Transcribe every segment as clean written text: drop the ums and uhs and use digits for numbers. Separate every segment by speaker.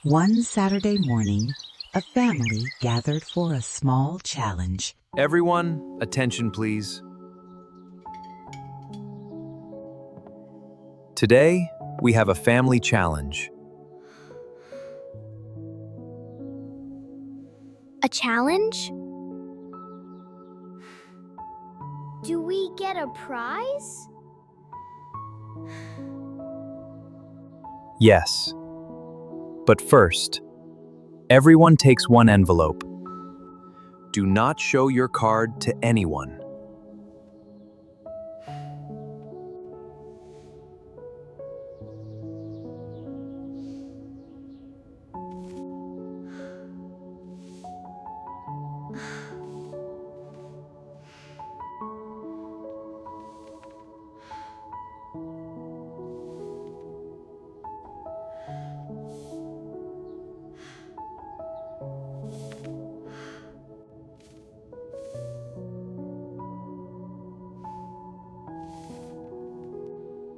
Speaker 1: One Saturday morning, a family gathered for a small challenge.
Speaker 2: Everyone, attention please. Today, we have a family challenge.
Speaker 3: A challenge? Do we get a prize?
Speaker 2: Yes. But first, everyone takes one envelope. Do not show your card to anyone.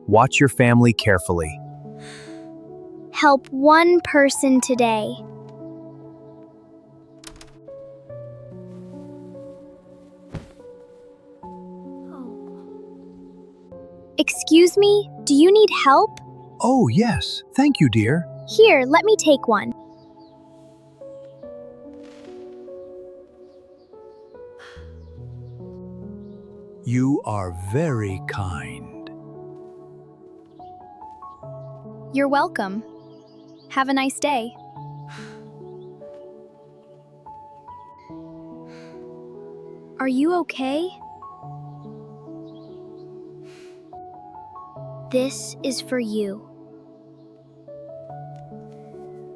Speaker 2: Watch your family carefully.
Speaker 3: Help one person today. Excuse me, do you need help?
Speaker 2: Oh, yes. Thank you, dear.
Speaker 3: Here, let me take one.
Speaker 2: You are very kind.
Speaker 3: You're welcome. Have a nice day. Are you okay? This is for you.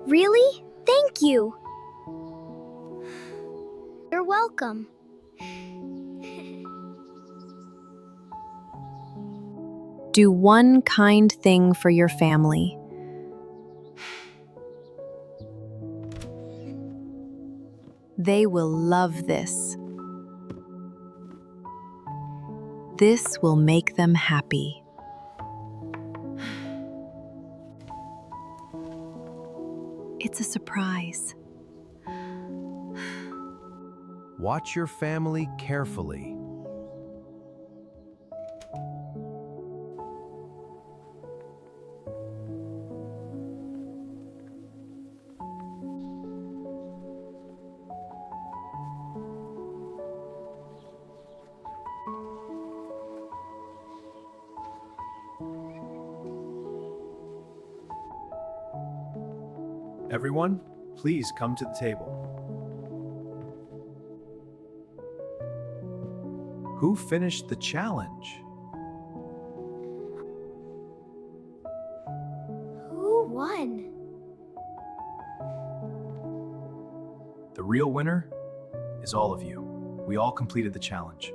Speaker 3: Really? Thank you. You're welcome.
Speaker 4: Do one kind thing for your family. They will love this. This will make them happy. It's a surprise.
Speaker 2: Watch your family carefully. Everyone, please come to the table. Who finished the challenge?
Speaker 3: Who won?
Speaker 2: The real winner is all of you. We all completed the challenge.